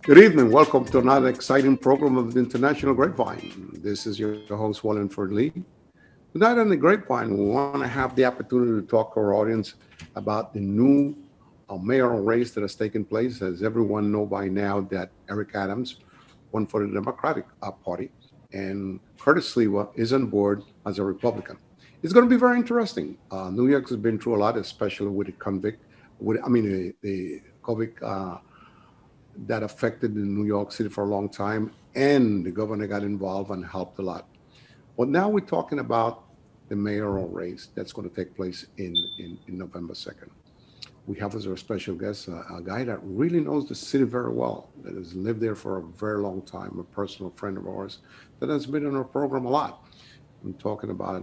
Good evening. Welcome to another exciting program of the International Grapevine. This is your host, Wallingford Lee. Tonight on the Grapevine, we want to have the opportunity to talk to our audience about the new mayoral race that has taken place. As everyone know by now that Eric Adams won for the Democratic Party and Curtis Sliwa is on board as a Republican. It's going to be very interesting. New York has been through a lot, especially with the the COVID that affected New York City for a long time, and the governor got involved and helped a lot. But now we're talking about the mayoral race that's going to take place in November 2nd. We have as our special guest a guy that really knows the city very well, that has lived there for a very long time, a personal friend of ours that has been on our program a lot. I'm talking about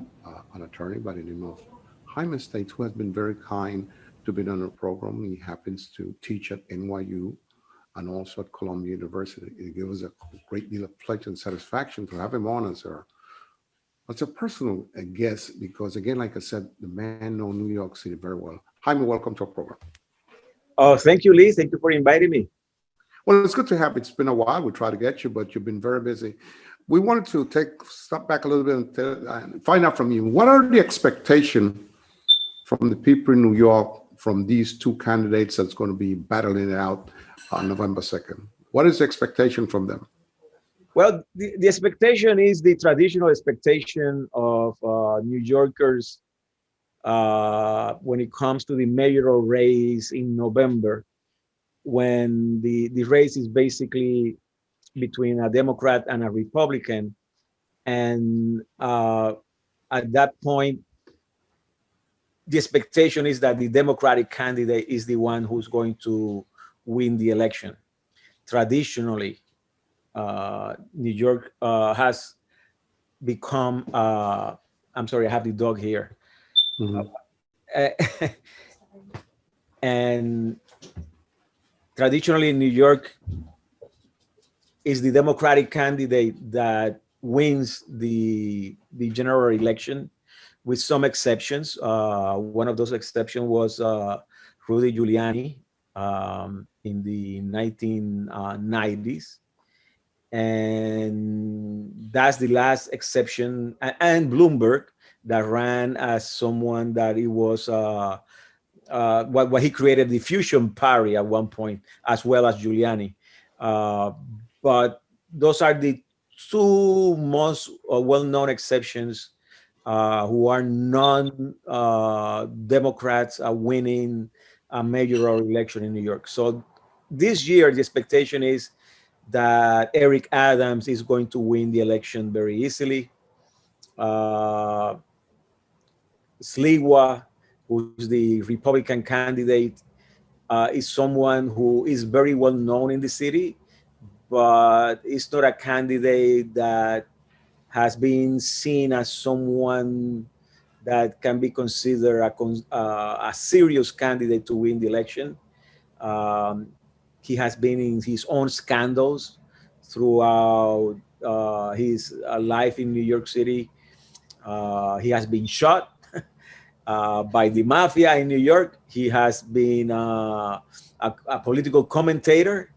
an attorney by the name of Jaime States, who has been very kind to be on our program. He happens to teach at NYU and also at Columbia University. It gives us a great deal of pleasure and satisfaction to have him on as a personal guest, because again, like I said, the man knows New York City very well. Jaime, welcome to our program. Oh, thank you, Lee. Thank you for inviting me. Well, it's good to have you. It's been a while. We tried to get you, but you've been very busy. We wanted to step back a little bit and find out from you, what are the expectations from the people in New York from these two candidates that's going to be battling it out on November 2nd? What is the expectation from them? Well, the expectation is the traditional expectation of New Yorkers when it comes to the mayoral race in November, when the race is basically between a Democrat and a Republican. And at that point, the expectation is that the Democratic candidate is the one who's going to win the election. Traditionally, New York has become, I'm sorry, I have the dog here. Mm-hmm. And traditionally, New York is the Democratic candidate that wins the general election, with some exceptions. One of those exceptions was Rudy Giuliani in the 1990s. And that's the last exception. And Bloomberg, that ran as someone that it was, what he created the fusion party at one point, as well as Giuliani. But those are the two most well-known exceptions who are non-Democrats winning a mayoral election in New York. So this year, the expectation is that Eric Adams is going to win the election very easily. Sliwa, who's the Republican candidate, is someone who is very well known in the city, but it's not a candidate that has been seen as someone that can be considered a serious candidate to win the election. He has been in his own scandals throughout his life in New York City. He has been shot by the mafia in New York. He has been a political commentator,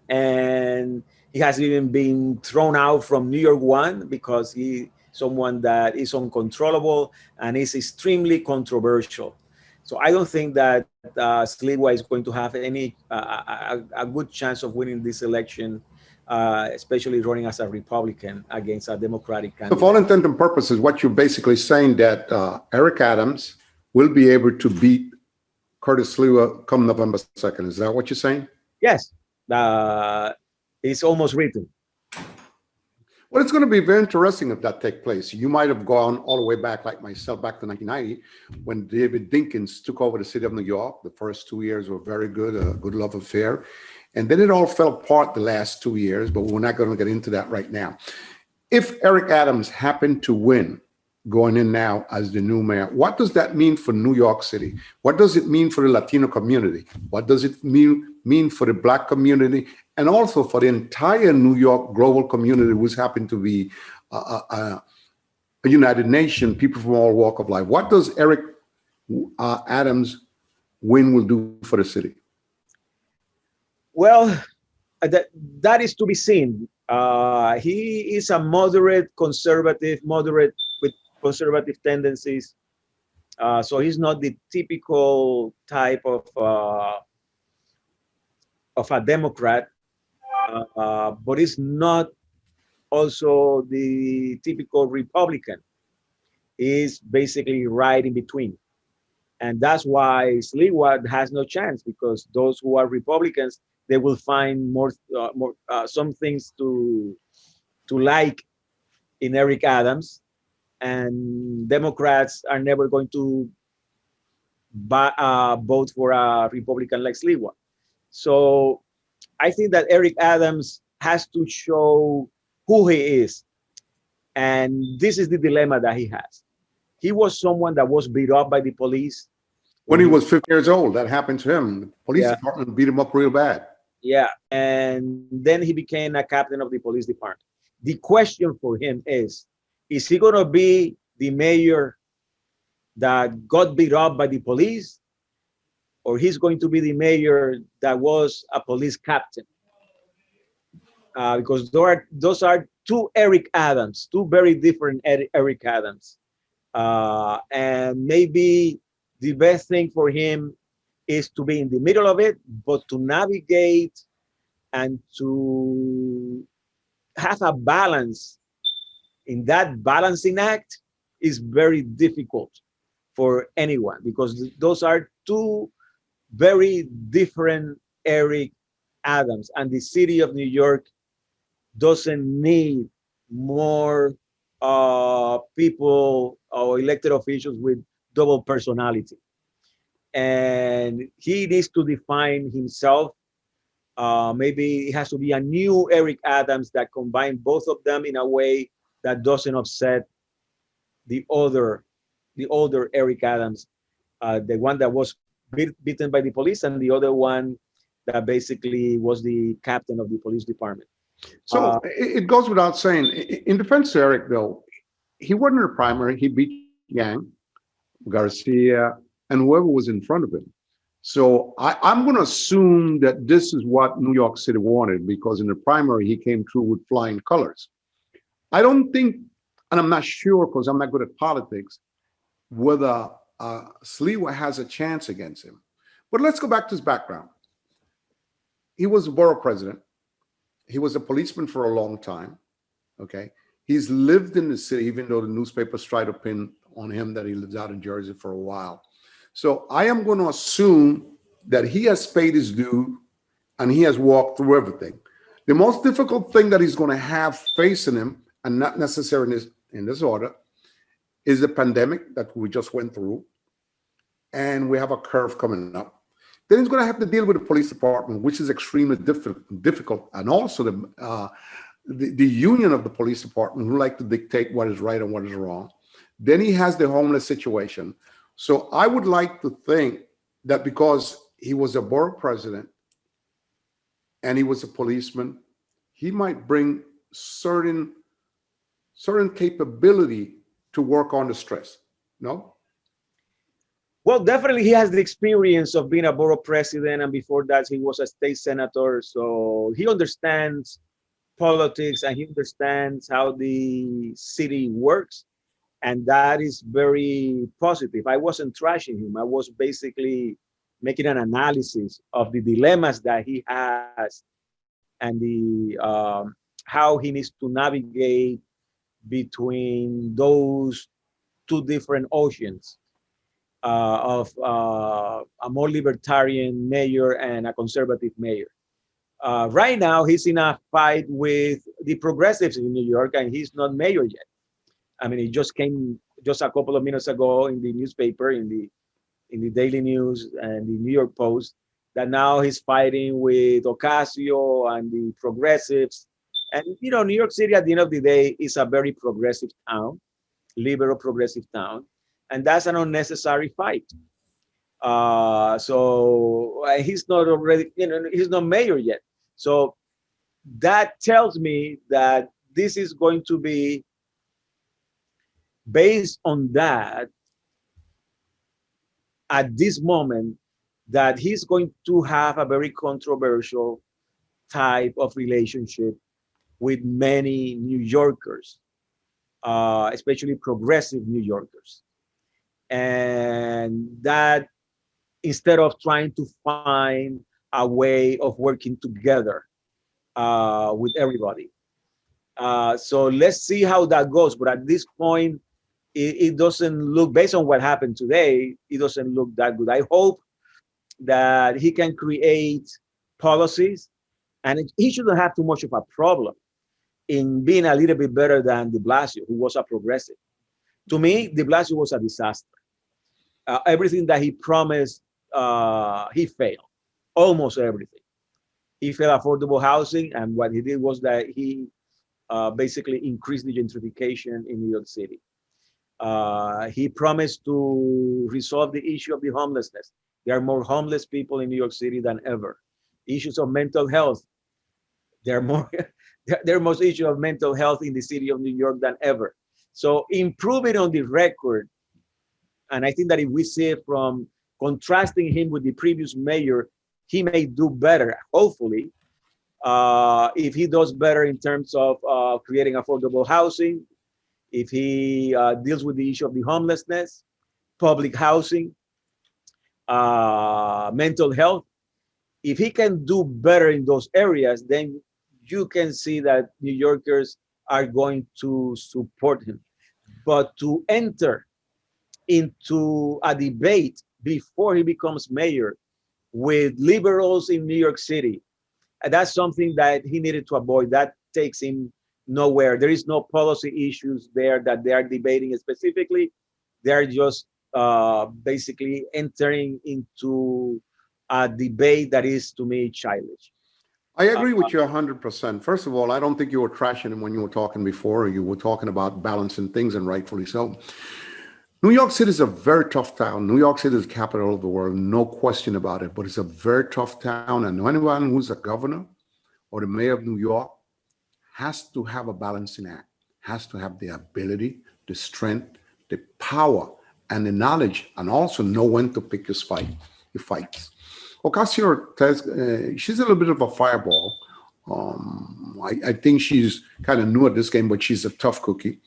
and he has even been thrown out from New York One because he's someone that is uncontrollable and is extremely controversial. So I don't think that Sliwa is going to have any a good chance of winning this election, especially running as a Republican against a Democratic candidate. So for all intents and purposes, what you're basically saying that Eric Adams will be able to beat Curtis Sliwa come November 2nd. Is that what you're saying? Yes. It's almost written. Well, it's going to be very interesting if that takes place. You might have gone all the way back, like myself, back to 1990, when David Dinkins took over the city of New York. The first 2 years were very good, a good love affair. And then it all fell apart the last 2 years, but we're not going to get into that right now. If Eric Adams happened to win going in now as the new mayor, what does that mean for New York City? What does it mean for the Latino community? What does it mean for the Black community? And also for the entire New York global community, which happen to be a United Nation, people from all walk of life. What does Eric Adams win will do for the city? Well, that is to be seen. He is a moderate with conservative tendencies. So he's not the typical type of a Democrat, but he's not also the typical Republican. He's basically right in between. And that's why Sliwa has no chance, because those who are Republicans, they will find some things to like in Eric Adams, and Democrats are never going to vote for a Republican like Sliwa. So I think that Eric Adams has to show who he is, and this is the dilemma that he has. He was someone that was beat up by the police When he was 50 years old, that happened to him. The police Yeah. department beat him up real bad. Yeah, and then he became a captain of the police department. The question for him is he going to be the mayor that got beat up by the police, or he's going to be the mayor that was a police captain? Because those are two Eric Adams, two very different Eric Adams. And maybe the best thing for him is to be in the middle of it, but to navigate and to have a balance in that balancing act is very difficult for anyone, because those are two very different Eric Adams, and the city of New York doesn't need more people or elected officials with double personality. And he needs to define himself. Maybe it has to be a new Eric Adams that combine both of them in a way that doesn't upset the older Eric Adams, the one that was beaten by the police, and the other one that basically was the captain of the police department. So it goes without saying, in defense of Eric, though, he wasn't a primary. He beat Yang, Garcia, and whoever was in front of him. So I'm going to assume that this is what New York City wanted, because in the primary, he came through with flying colors. I don't think, and I'm not sure because I'm not good at politics, whether Sliwa has a chance against him. But let's go back to his background. He was a borough president. He was a policeman for a long time. Okay. He's lived in the city, even though the newspapers try to pin on him that he lives out in Jersey for a while. So I am going to assume that he has paid his due and he has walked through everything. The most difficult thing that he's going to have facing him, and not necessarily in this order, is the pandemic that we just went through. And we have a curve coming up. Then he's going to have to deal with the police department, which is extremely difficult. And also the union of the police department, who like to dictate what is right and what is wrong. Then he has the homeless situation. So I would like to think that because he was a borough president and he was a policeman, he might bring certain capability to work on the stress. No? Well, definitely he has the experience of being a borough president, and before that he was a state senator. So he understands politics and he understands how the city works. And that is very positive. I wasn't trashing him. I was basically making an analysis of the dilemmas that he has and the how he needs to navigate between those two different oceans of a more libertarian mayor and a conservative mayor. Right now, he's in a fight with the progressives in New York, and he's not mayor yet. I mean, it just came just a couple of minutes ago in the newspaper, in the Daily News and the New York Post, that now he's fighting with Ocasio and the progressives. And New York City at the end of the day is a very progressive town, liberal progressive town, and that's an unnecessary fight. So he's not already, he's not mayor yet. So that tells me that this is going to be based on that at this moment, that he's going to have a very controversial type of relationship with many New Yorkers, especially progressive New Yorkers. And that instead of trying to find a way of working together with everybody. So let's see how that goes. But at this point, it doesn't look, based on what happened today, it doesn't look that good. I hope that he can create policies, and he shouldn't have too much of a problem in being a little bit better than de Blasio, who was a progressive. To me, de Blasio was a disaster. Everything that he promised, he failed. Almost everything. He failed affordable housing, and what he did was that he basically increased the gentrification in New York City. He promised to resolve the issue of the homelessness. There are more homeless people in New York City than ever. Issues of mental health. There are more. There are more issues of mental health in the city of New York than ever. So improving on the record, and I think that if we see it from contrasting him with the previous mayor, he may do better, hopefully, if he does better in terms of creating affordable housing, if he deals with the issue of the homelessness, public housing, mental health. If he can do better in those areas, then you can see that New Yorkers are going to support him. But to enter into a debate before he becomes mayor with liberals in New York City, that's something that he needed to avoid. That takes him nowhere. There is no policy issues there that they are debating specifically. They are just basically entering into a debate that is, to me, childish. I agree with you 100%. First of all, I don't think you were trashing him when you were talking before. You were talking about balancing things, and rightfully so. New York City is a very tough town. New York City is the capital of the world, no question about it. But it's a very tough town, and anyone who's a governor or the mayor of New York has to have a balancing act, has to have the ability, the strength, the power, and the knowledge, and also know when to pick his fights. Ocasio, she's a little bit of a fireball. I think she's kind of new at this game, but she's a tough cookie.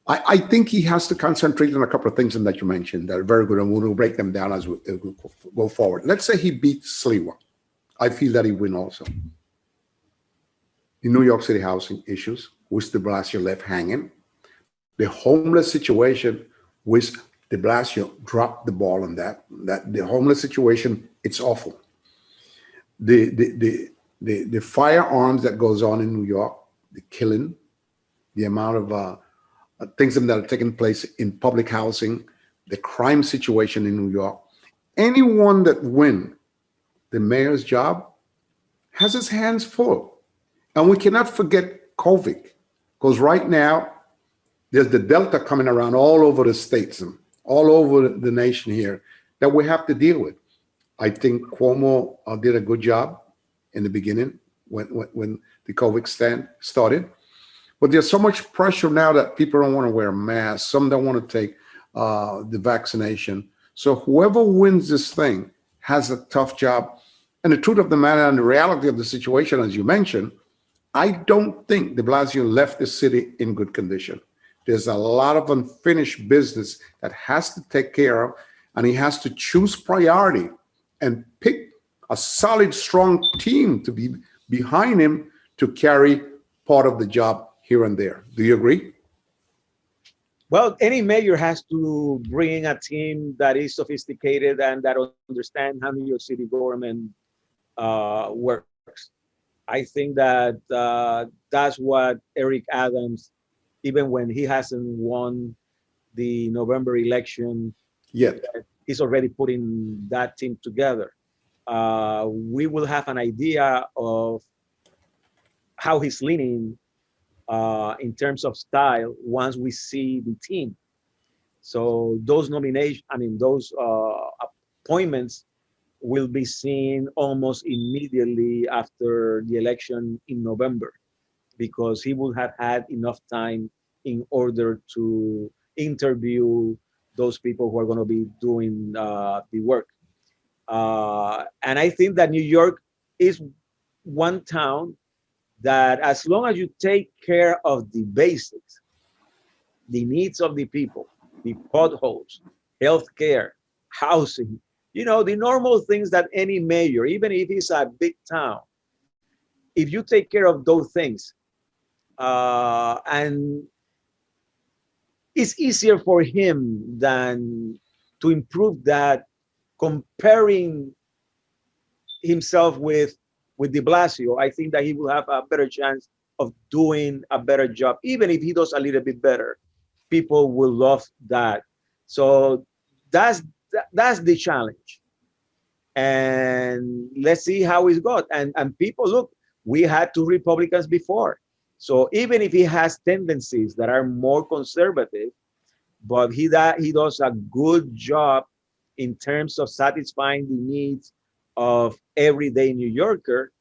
I think he has to concentrate on a couple of things that you mentioned that are very good, and we'll break them down as we go forward. Let's say he beats Sliwa. I feel that he win also. The New York City housing issues, which de Blasio left hanging. The homeless situation, which de Blasio dropped the ball on that. That the homeless situation, it's awful. The firearms that goes on in New York, the killing, the amount of things that are taking place in public housing, the crime situation in New York. Anyone that win the mayor's job has his hands full. And we cannot forget COVID, because right now there's the Delta coming around all over the states and all over the nation here that we have to deal with. I think Cuomo did a good job in the beginning when the COVID started. But there's so much pressure now that people don't want to wear masks. Some don't want to take the vaccination. So whoever wins this thing has a tough job. And the truth of the matter and the reality of the situation, as you mentioned, I don't think de Blasio left the city in good condition. There's a lot of unfinished business that has to take care of, and he has to choose priority and pick a solid, strong team to be behind him to carry part of the job here and there. Do you agree? Well, any mayor has to bring a team that is sophisticated and that understand how New York City government works. I think that that's what Eric Adams, even when he hasn't won the November election Yet. he's already putting that team together. we will have an idea of how he's leaning in terms of style once we see the team. So those nominations, I mean, those appointments will be seen almost immediately after the election in November, because he will have had enough time in order to interview those people who are going to be doing the work. And I think that New York is one town that, as long as you take care of the basics, the needs of the people, the potholes, healthcare, housing, the normal things that any mayor, even if it's a big town, if you take care of those things, and it's easier for him than to improve that, comparing himself with De Blasio. I think that he will have a better chance of doing a better job. Even if he does a little bit better, people will love that. So that's that's the challenge. And let's see how it goes. And people, look, we had two Republicans before. So even if he has tendencies that are more conservative, but he does a good job in terms of satisfying the needs of everyday New Yorker.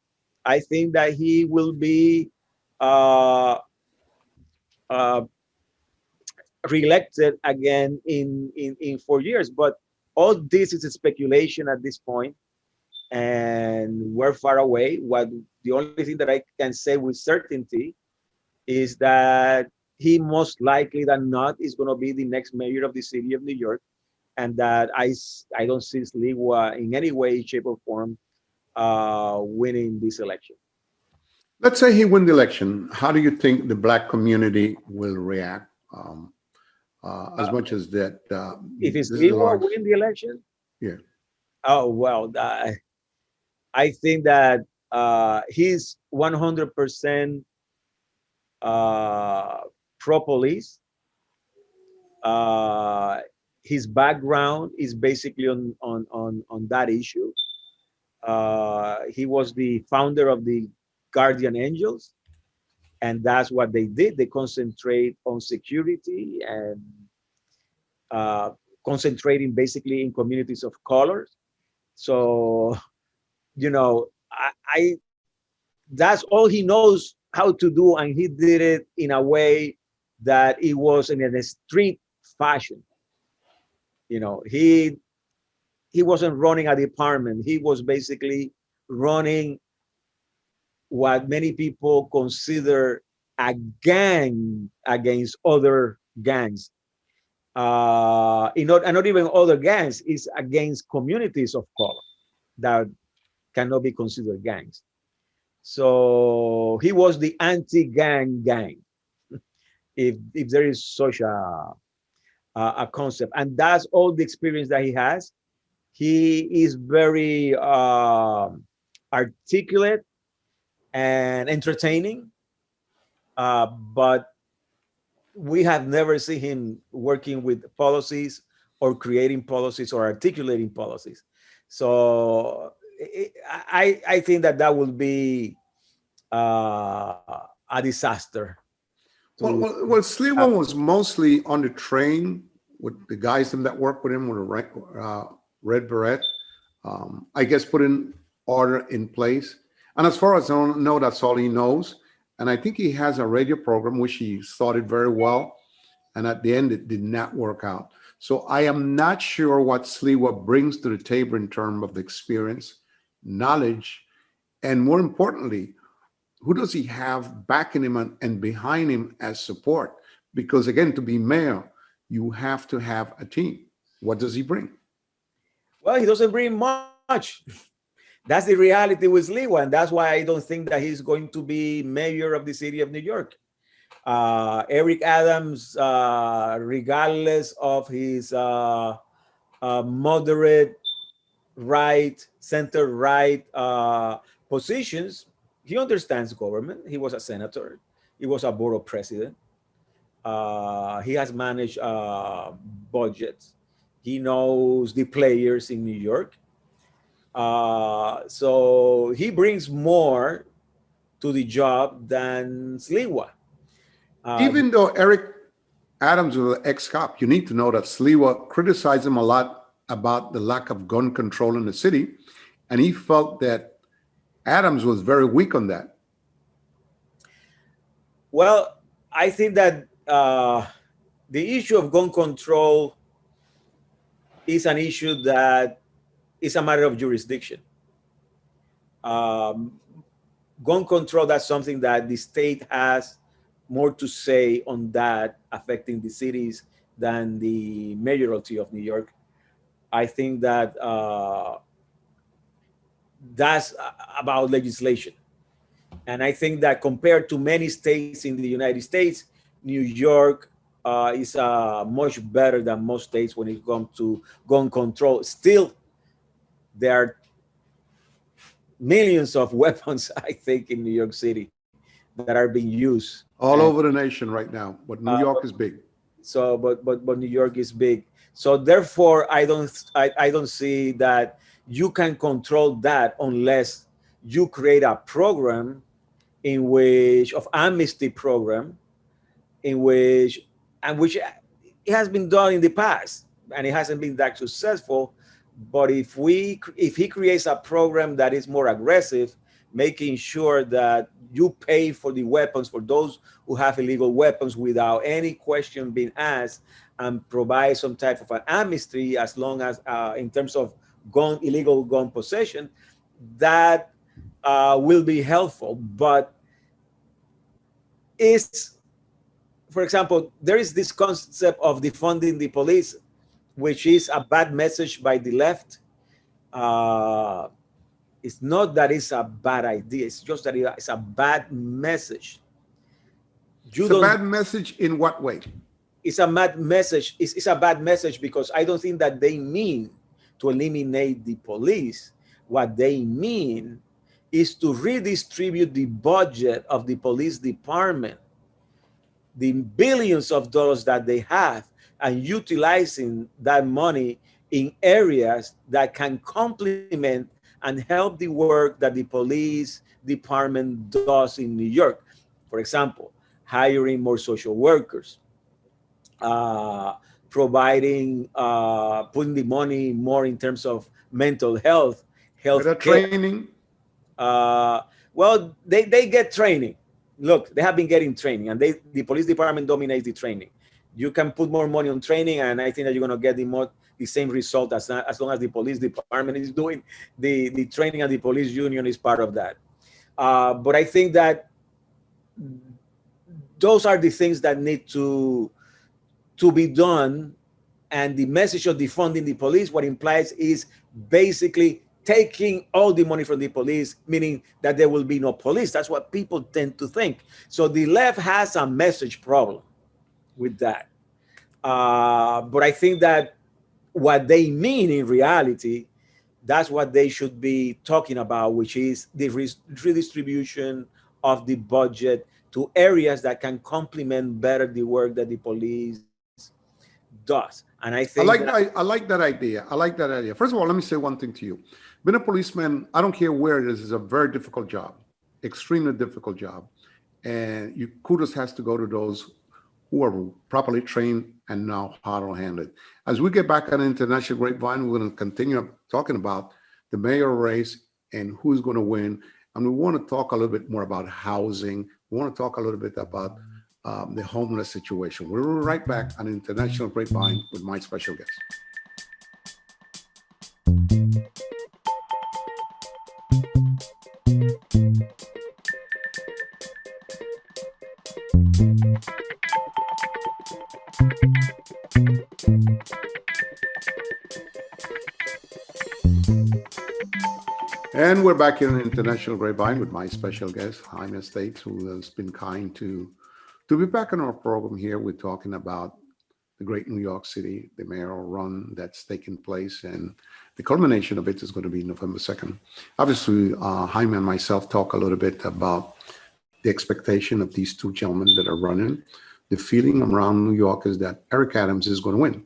I think that he will be uh, uh, reelected again in 4 years. But all this is a speculation at this point, and we're far away. What the only thing that I can say with certainty is that he most likely than not is going to be the next mayor of the city of New York, and that I don't see Sliwa in any way, shape, or form winning this election. Let's say he win the election. How do you think the black community will react? As Uh, much as that, if it's this is a Sliwa large, win the election, yeah. oh well, I think that he's 100% uh, pro police. Uh, his background is basically on that issue. He was the founder of the Guardian Angels, and that's what they did. They concentrate on security and uh, concentrating basically in communities of color. So, I that's all he knows how to do, and he did it in a way that it was in a street fashion. He wasn't running a department. He was basically running what many people consider a gang against other gangs. And not even other gangs, is against communities of color that cannot be considered gangs. So he was the anti-gang gang, if there is such a concept. And that's all the experience that he has. He is very articulate and entertaining, but we have never seen him working with policies or creating policies or articulating policies. So I think that will be a disaster to Sliwa was mostly on the train with the guys that work with him with a red beret. I guess putting order in place. And as far as I don't know, that's all he knows. And I think he has a radio program which he started very well, and at the end it did not work out. So I am not sure what Sliwa brings to the table in terms of the experience, knowledge, and more importantly, who does he have backing him and behind him as support? Because again, to be mayor, you have to have a team. What does he bring? well, he doesn't bring much. That's the reality with Sliwa, and that's why I don't think that he's going to be mayor of the city of New York. Eric Adams, regardless of his moderate right, center right positions, he understands government. He was a senator. He was a borough president. He has managed budgets. He knows the players in New York. So he brings more to the job than Sliwa. Even though Eric Adams was an ex-cop, you need to know that Sliwa criticized him a lot about the lack of gun control in the city, and he felt that Adams was very weak on that. Well, I think that the issue of gun control is an issue that is a matter of jurisdiction. Um, Gun control, that's something that the state has more to say on that affecting the cities than the mayoralty of New York. I think that that's about legislation. And I think that compared to many states in the United States, New York is much better than most states when it comes to gun control. Still, there are millions of weapons, I think, in New York City that are being used. All And over the nation right now, but New York is big. so, but New York is big. So therefore, I don't see that you can control that unless you create a program in which of amnesty program in which and which it has been done in the past and it hasn't been that successful. But if he creates a program that is more aggressive, making sure that you pay for the weapons for those who have illegal weapons without any question being asked, and provide some type of an amnesty as long as in terms of illegal gun possession, that will be helpful. But is, for example, there is this concept of defunding the police, which is a bad message by the left. Uh, it's not that it's a bad idea. It's just that it's a bad message. You It's a don't. bad message in what way? It's a bad message. It's a bad message because I don't think that they mean to eliminate the police. What they mean is to redistribute the budget of the police department, the billions of dollars that they have, and utilizing that money in areas that can complement and help the work that the police department does in New York. For example, hiring more social workers, uh, providing, putting the money more in terms of mental health, health Better care. training. Uh, well, they get training. Look, they have been getting training, and the police department dominates the training. You can put more money on training, and I think that you're going to get the same result as long as the police department is doing the training, and the police union is part of that. But I think that those are the things that need to be done. And the message of defunding the police, what implies is basically taking all the money from the police, meaning that there will be no police. That's what people tend to think. So the left has a message problem with that. But I think that what they mean in reality, that's what they should be talking about, which is the redistribution of the budget to areas that can complement better the work that the police does. And I think I like that. I like that idea. I like that idea. First of all, let me say one thing to you. Being a policeman, I don't care where it is a very difficult job, extremely difficult job. And you kudos has to go to those who are properly trained and know how to handle it. As we get back on International Grapevine, we're going to continue talking about the mayor race and who's going to win. And we want to talk a little bit more about housing. We want to talk a little bit about the homeless situation. We'll be right back on International Grapevine with my special guest. And we're back here in International Grapevine with my special guest, Jaime States, who has been kind to be back on our program here. We're talking about the great New York City, the mayoral run that's taking place, and the culmination of it is going to be November 2nd. Obviously, Jaime and myself talk a little bit about the expectation of these two gentlemen that are running. The feeling around New York is that Eric Adams is going to win.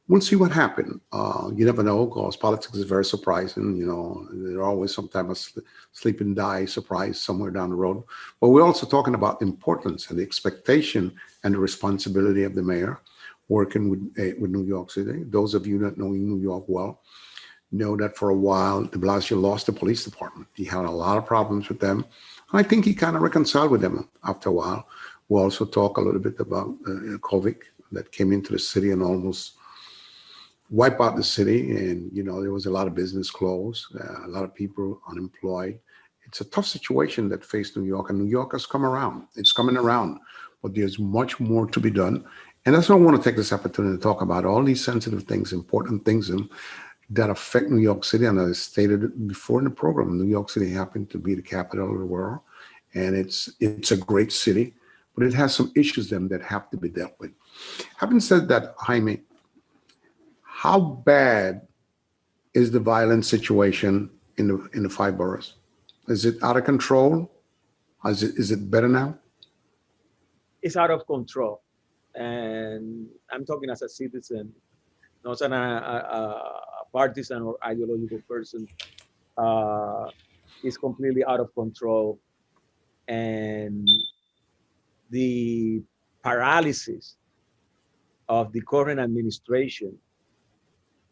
we'll see what happens. You never know, because politics is very surprising. You know, there's always some type of sleep and die surprise somewhere down the road. But we're also talking about the importance and the expectation and the responsibility of the mayor working with New York City. Those of you that know New York well know that for a while, de Blasio lost the police department. He had a lot of problems with them. I think he kind of reconciled with them after a while. We'll also talk a little bit about COVID that came into the city and almost wipe out the city. And, you know, there was a lot of business closed, a lot of people unemployed. It's a tough situation that faced New York, and New York has come around. It's coming around, but there's much more to be done. And that's why I want to take this opportunity to talk about all these sensitive things, important things that affect New York City. And as I stated before in the program, New York City happened to be the capital of the world, and it's a great city, but it has some issues then that have to be dealt with. Having said that, Jaime, how bad is the violent situation in the five boroughs? Is it out of control? Is it better now? It's out of control. And I'm talking as a citizen, not as a partisan or ideological person. Uh, it's completely out of control. And the paralysis of the current administration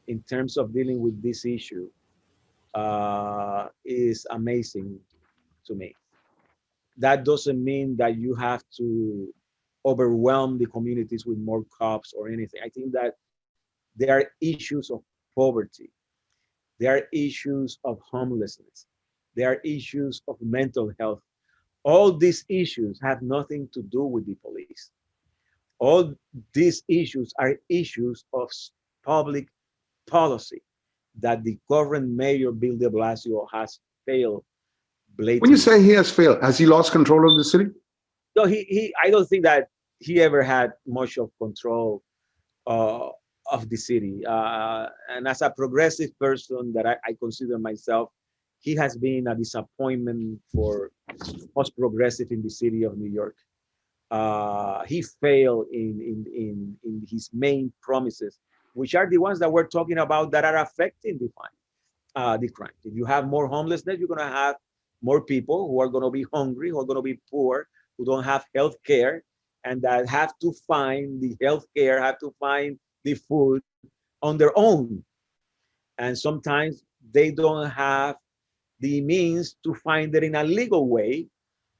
in terms of dealing with this issue is amazing to me. That doesn't mean that you have to overwhelm the communities with more cops or anything. I think that there are issues of poverty, there are issues of homelessness, there are issues of mental health. All these issues have nothing to do with the police. All these issues are issues of public policy that the current mayor, Bill de Blasio, has failed When you blatantly. say he has failed, has he lost control of the city? So I don't think that he ever had much of control uh, of the city. And as a progressive person that I consider myself, he has been a disappointment for most progressive in the city of New York. He failed in his main promises, which are the ones that we're talking about that are affecting the crime. If you have more homelessness, you're going to have more people who are going to be hungry, who are going to be poor, who don't have health care, and that have to find the health care, have to find the food on their own. And sometimes they don't have the means to find it in a legal way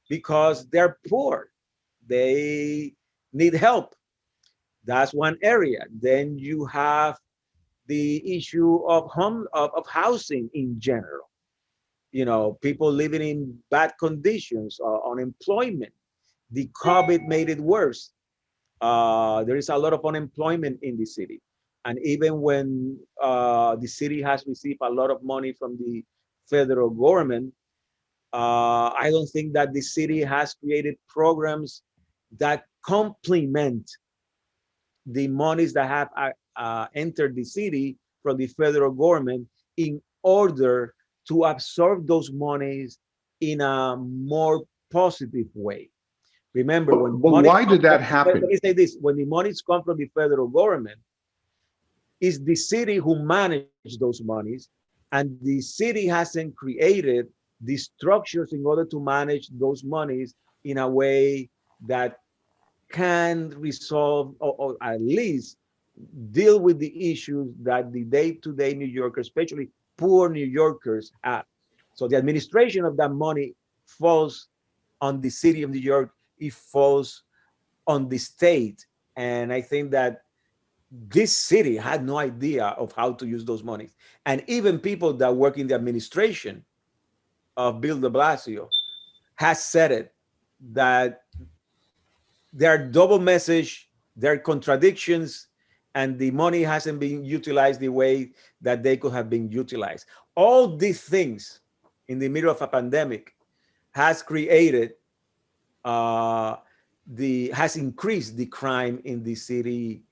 because they're poor. They need help. That's one area. Then you have the issue of housing in general. You know, people living in bad conditions, unemployment. The COVID made it worse. There is a lot of unemployment in the city. And even when the city has received a lot of money from the federal government, I don't think that the city has created programs that complement the monies that have entered the city from the federal government in order to absorb those monies in a more positive way. Remember, when But money why comes did from, that let happen? me say this, when the monies come from the federal government, it's the city who manage those monies, and the city hasn't created the structures in order to manage those monies in a way that can resolve or at least deal with the issues that the day-to-day New Yorkers, especially poor New Yorkers, have. So the administration of that money falls on the city of New York, it falls on the state. And I think that this city had no idea of how to use those monies. And even people that work in the administration of Bill de Blasio has said it, that there are double message, there are contradictions, and the money hasn't been utilized the way that they could have been utilized. All these things in the middle of a pandemic has created uh, has increased the crime in the city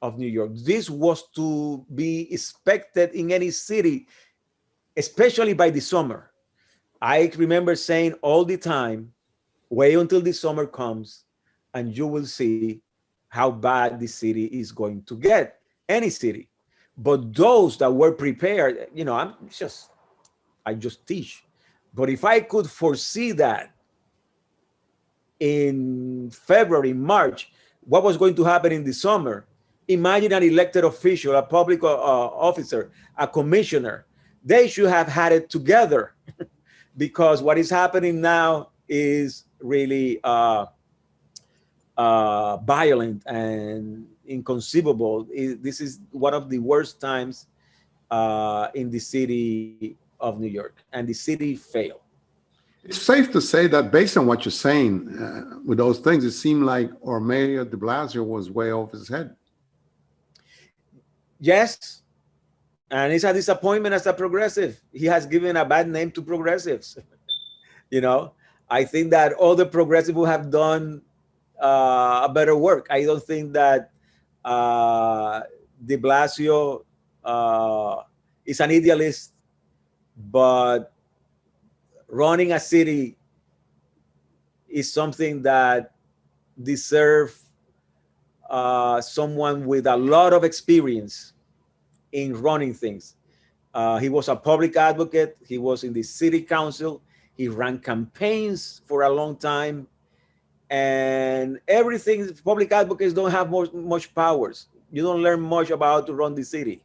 of New York. This was to be expected in any city, especially by the summer. I remember saying all the time, wait until the summer comes and you will see how bad the city is going to get. any city. But those that were prepared, I just teach. But if I could foresee that in February, March, what was going to happen in the summer, imagine an elected official, a public officer, a commissioner, they should have had it together because what is happening now is really violent and inconceivable. This is one of the worst times in the city of New York, and the city failed. It's safe to say that based on what you're saying, with those things, it seemed like our Mayor de Blasio was way off his head. Yes, and it's a disappointment as a progressive. He has given a bad name to progressives. you know, I think that all the progressives will have done a better work. I don't think that de Blasio is an idealist, but running a city is something that deserves someone with a lot of experience in running things. He was a public advocate. He was in the city council. He ran campaigns for a long time. And everything, public advocates don't have much powers. You don't learn much about how to run the city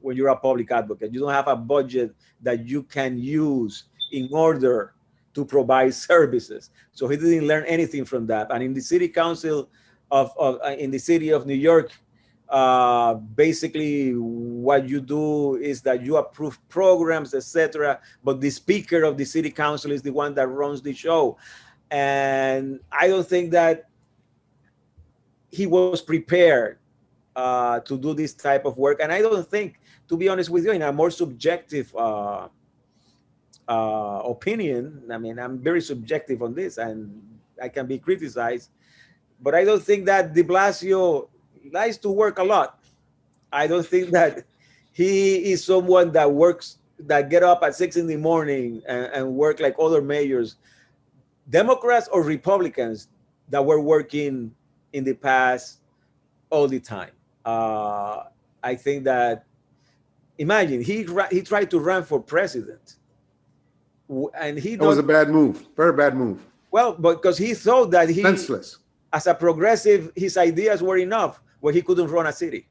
when you're a public advocate. You don't have a budget that you can use in order to provide services. So he didn't learn anything from that. And in the city council in the city of New York, basically what you do is that you approve programs, etc. But the speaker of the city council is the one that runs the show. And I don't think that he was prepared to do this type of work. And I don't think, to be honest with you, in a more subjective opinion, I mean, I'm very subjective on this and I can be criticized, but I don't think that de Blasio likes to work a lot. I don't think that he is someone that works, that get up at 6 in the morning and work like other mayors, Democrats or Republicans that were working in the past all the time. I think that, imagine, he tried to run for president. And That was a bad move, very bad move. Well, because he thought that he, senseless. As a progressive, his ideas were enough where he couldn't run a city.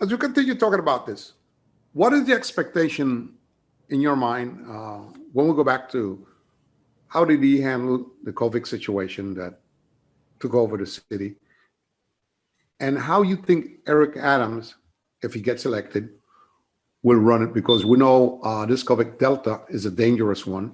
As you continue talking about this, what is the expectation in your mind when we go back to how did he handle the COVID situation that took over the city? And how you think Eric Adams, if he gets elected, will run it? Because we know this COVID Delta is a dangerous one.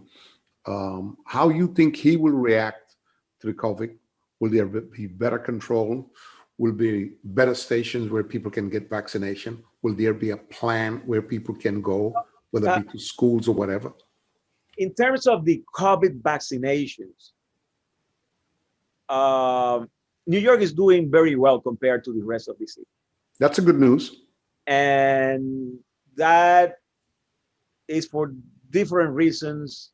How you think he will react to the COVID? Will there be better control? Will be better stations where people can get vaccination? Will there be a plan where people can go, whether it be to schools or whatever? In terms of the COVID vaccinations, New York is doing very well compared to the rest of the city. That's a good news. And that is for different reasons.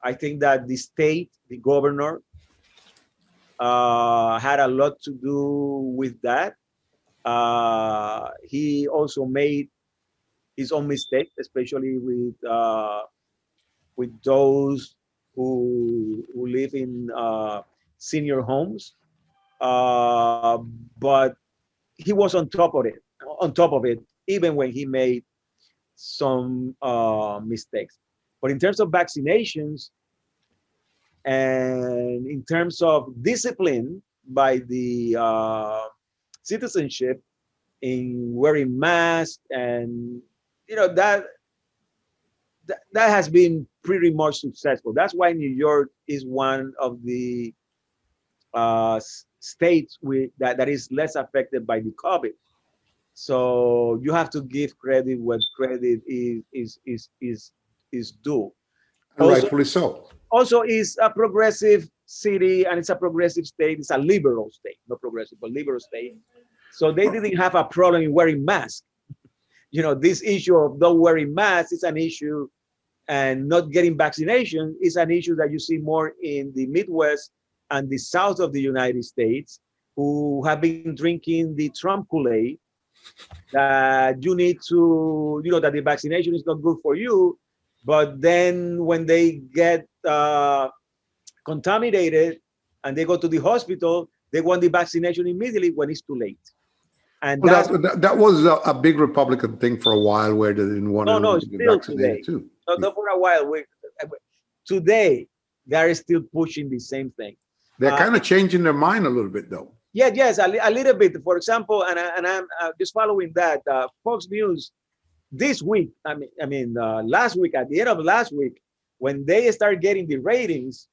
I think that the state, the governor, had a lot to do with that. He also made his own mistake, especially with those who live in senior homes. But he was on top of it, even when he made some mistakes. But in terms of vaccinations and in terms of discipline by the citizenship in wearing masks, and that has been pretty much successful. That's why New York is one of the states that is less affected by the COVID. So you have to give credit what credit is due. And rightfully so. Also, is a progressive city and it's a progressive state. It's a liberal state, not progressive, but liberal state. So they didn't have a problem in wearing masks. This issue of not wearing masks is an issue, and not getting vaccination is an issue that you see more in the Midwest and the South of the United States. who have been drinking the Trump Kool-Aid, that you need to, that the vaccination is not good for you. But then when they get contaminated and they go to the hospital, they want the vaccination immediately when it's too late. And Well, that's that was a big Republican thing for a while where they didn't want no, to get still vaccinated today. too. No, not for a while. Today, they are still pushing the same thing. They're kind of changing their mind a little bit though. Yeah, yes, a little bit. For example, and I'm just following that. Fox News this week. Last week, at the end of last week, when they start getting the ratings,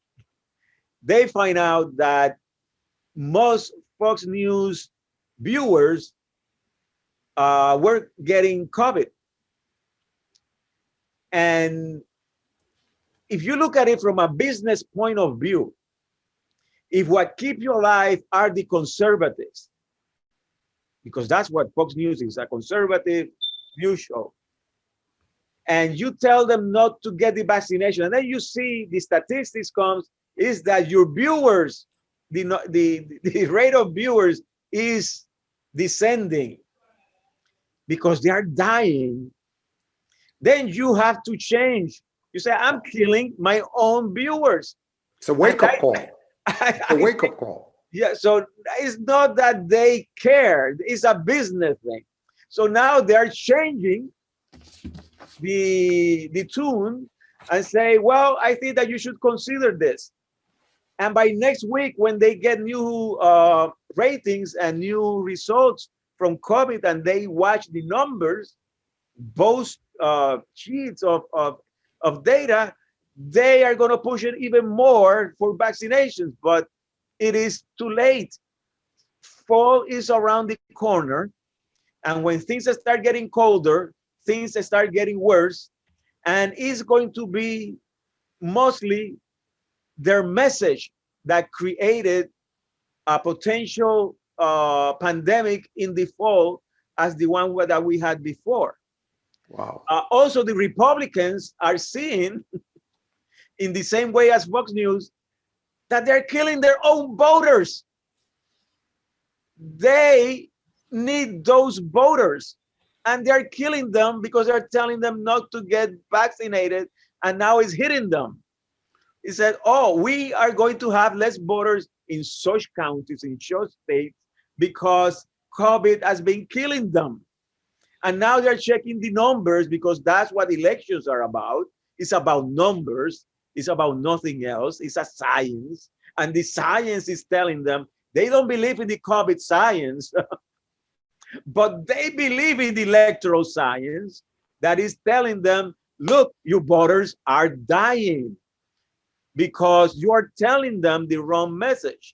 they find out that most Fox News viewers were getting COVID. And if you look at it from a business point of view, if what keep you alive are the conservatives, because that's what Fox News is, a conservative news show, and you tell them not to get the vaccination, and then you see the statistics comes, is that your viewers, the rate of viewers is descending because they are dying, then you have to change. You say, I'm killing my own viewers. It's a wake-up call. It's a wake-up call. Yeah, so it's not that they care. It's a business thing. So now they're changing the tune and say, well, I think that you should consider this. And by next week, when they get new ratings and new results from COVID, and they watch the numbers, both sheets of data, they are going to push it even more for vaccinations. But it is too late. Fall is around the corner. And when things start getting colder, things start getting worse. And it's going to be mostly their message that created a potential pandemic in the fall as the one that we had before. Wow. Also, the Republicans are seeing in the same way as Fox News that they're killing their own voters. They need those voters, and they're killing them because they're telling them not to get vaccinated, and now it's hitting them. He said, oh, we are going to have less voters in such counties, in such states, because COVID has been killing them. And now they're checking the numbers, because that's what elections are about. It's about numbers. It's about nothing else. It's a science. And the science is telling them they don't believe in the COVID science, but they believe in the electoral science that is telling them, look, your voters are dying because you are telling them the wrong message.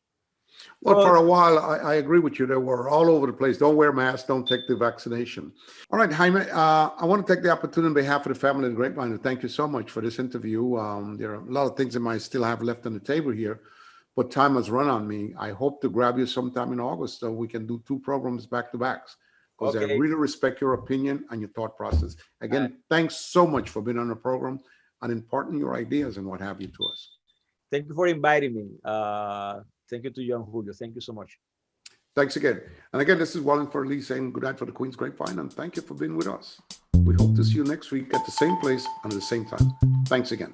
Well, for a while, I agree with you. They were all over the place. Don't wear masks. Don't take the vaccination. All right, Jaime, I want to take the opportunity on behalf of the family of the Grapevine to thank you so much for this interview. There are a lot of things that I still have left on the table here, but time has run on me. I hope to grab you sometime in August so we can do 2 programs back to backs, because I really respect your opinion and your thought process. Again, thanks so much for being on the program and imparting your ideas and what have you to us. Thank you for inviting me. Thank you to you and Julio. Thank you so much. Thanks again. And again, this is Wallingford Lee saying good night for the Queen's Grapevine, and thank you for being with us. We hope to see you next week at the same place and at the same time. Thanks again.